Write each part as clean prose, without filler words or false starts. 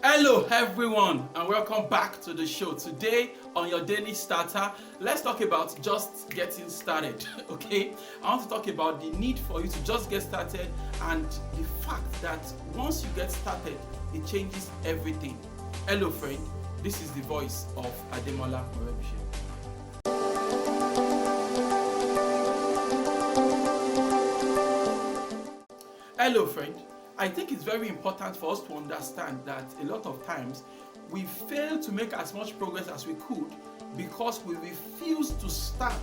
Hello everyone and welcome back to the show. Today on your daily starter, let's talk about just getting started. Okay, I want to talk about the need for you to just get started and the fact that once you get started, it changes everything. Hello friend, this is the voice of Ademola Morebise. Hello friend, I think it's very important for us to understand that a lot of times we fail to make as much progress as we could because we refuse to start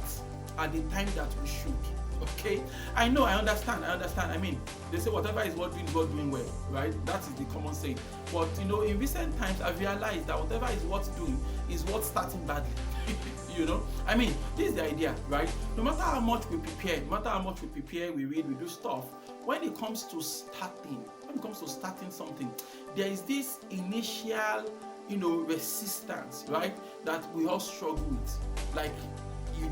at the time that we should. Okay, I know, I understand. I mean, they say whatever is worth doing is worth doing well, right? That is the common saying. But in recent times, I've realized that whatever is worth doing is worth starting badly. I mean, this is the idea, right? No matter how much we prepare, we read, we do stuff. When it comes to starting something, there is this initial, resistance, right? That we all struggle with. Like, you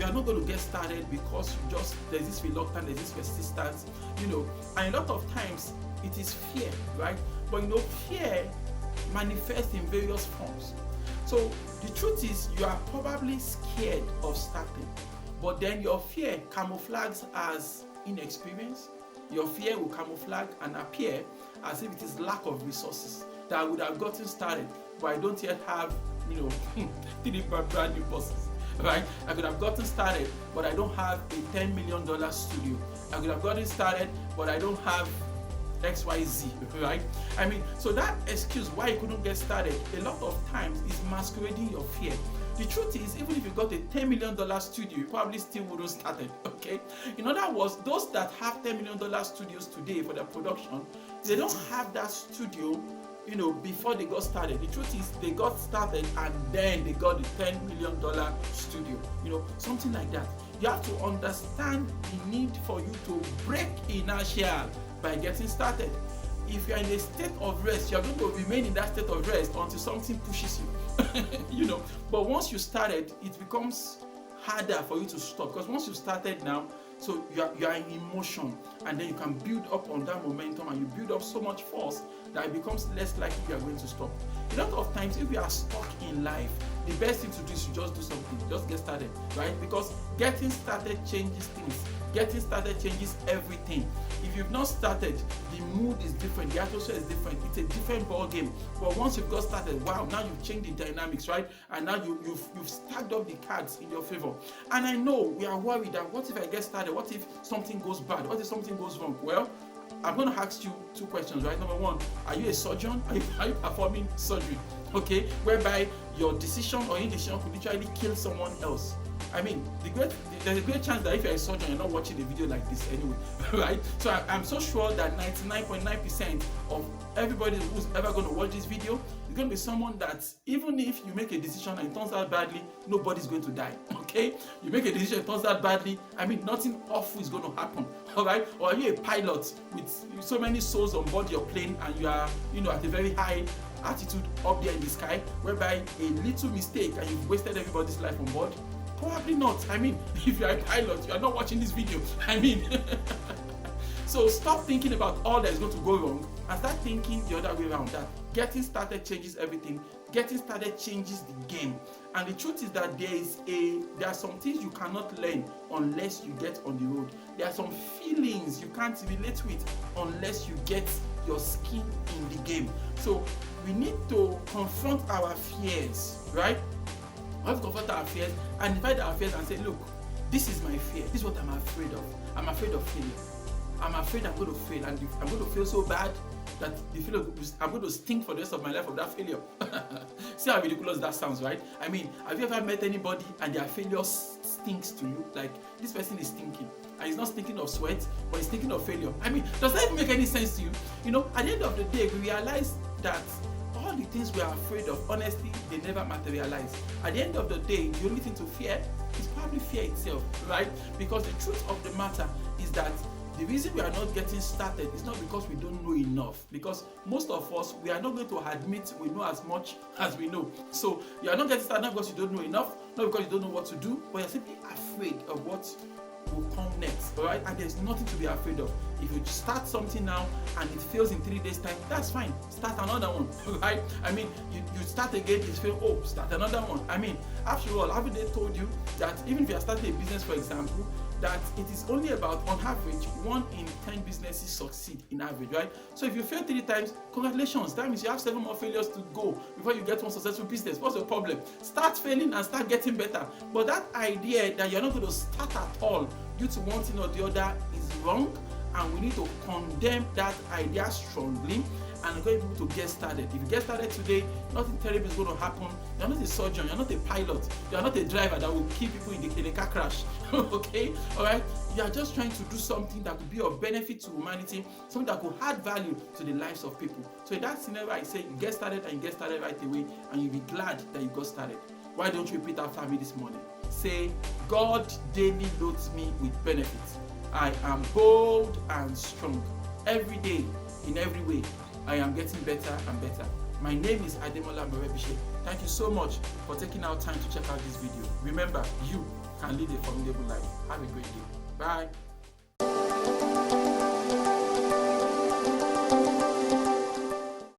are not going to get started because there's this reluctance, there's this resistance, and a lot of times it is fear, right? But fear manifests in various forms. So the truth is, you are probably scared of starting, but then your fear camouflages as inexperience. Your fear will camouflage and appear as if it is lack of resources that I would have gotten started, but I don't yet have, 3 brand new bosses. Right? I could have gotten started, but I don't have a $10 million studio. I could have gotten started, but I don't have XYZ, right? I mean, so that excuse why you couldn't get started a lot of times is masquerading your fear. The truth is, even if you got a $10 million studio, you probably still wouldn't start it, okay? In other words, those that have $10 million studios today for their production, they don't have that studio before they got started. The truth is, they got started and then they got the $10 million studio, something like that. You have to understand the need for you to break inertia by getting started. If you're in a state of rest, you're going to remain in that state of rest until something pushes you. But once you started, it becomes harder for you to stop, because once you started now, so you are in motion, and then you can build up on that momentum, and you build up so much force that it becomes less likely you are going to stop. A lot of times, if you are stuck in life, the best thing to do is to just do something, just get started, right? Because getting started changes things. Getting started changes everything. If you've not started, the mood is different, the atmosphere is different, it's a different ball game. But once you've got started, wow, now you've changed the dynamics, right? And now you've stacked up the cards in your favor. And I know we are worried that what if I get started? What if something goes bad? What if something goes wrong? Well, I'm going to ask you 2 questions, right? Number 1, are you a surgeon? Are you performing surgery? Okay, whereby your decision or indecision could literally kill someone else. I mean, there's a great chance that if you're a surgeon, you're not watching a video like this anyway, right? So I'm so sure that 99.9% of everybody who's ever going to watch this video is going to be someone that even if you make a decision and it turns out badly, nobody's going to die, okay? You make a decision, it turns out badly, nothing awful is going to happen, all right? Or are you a pilot with so many souls on board your plane and you are, at a very high altitude up there in the sky, whereby a little mistake and you've wasted everybody's life on board? Probably not. If you're a pilot, you are not watching this video. So stop thinking about all that is going to go wrong and start thinking the other way around, that getting started changes everything. Getting started changes the game. And the truth is that there are some things you cannot learn unless you get on the road. There are some feelings you can't relate with unless you get your skin in the game. So we need to confront our fears, right? We have to confront our fears and divide our fears and say, look, this is my fear. This is what I'm afraid of. I'm afraid of failure. I'm afraid I'm going to fail, and I'm going to feel so bad that I'm going to stink for the rest of my life of that failure. See how ridiculous that sounds, right? Have you ever met anybody and their failure stinks to you? Like, this person is stinking, and he's not stinking of sweat, but he's stinking of failure. Does that even make any sense to you? At the end of the day, we realize that all the things we are afraid of, honestly, they never materialize. At the end of the day, the only thing to fear is probably fear itself, right? Because the truth of the matter is that the reason we are not getting started is not because we don't know enough, because most of us, we are not going to admit we know as much as we know. So you are not getting started not because you don't know enough, not because you don't know what to do, but you're simply afraid of what will come next, all right? And there's nothing to be afraid of. If you start something now and it fails in 3 days time, that's fine. Start another one, right? I mean, you start again, it fails. Oh, start another one. I mean, after all, haven't they told you that even if you are starting a business, for example, that it is only about, on average, 1 in 10 businesses succeed in average, right? So if you fail 3 times, congratulations. That means you have 7 more failures to go before you get one successful business. What's the problem? Start failing and start getting better. But that idea that you're not going to start at all due to one thing or the other is wrong, and we need to condemn that idea strongly and encourage people to get started. If you get started today, nothing terrible is going to happen. You're not a surgeon, you're not a pilot, you're not a driver that will kill people in a car crash. Okay? Alright? You are just trying to do something that could be of benefit to humanity, something that could add value to the lives of people. So in that scenario, I say you get started and you get started right away, and you'll be glad that you got started. Why don't you repeat after me this morning? Say, God daily loads me with benefits. I am bold and strong. Every day, in every way, I am getting better and better. My name is Ademola Morebise. Thank you so much for taking out time to check out this video. Remember, you can lead a formidable life. Have a great day. Bye.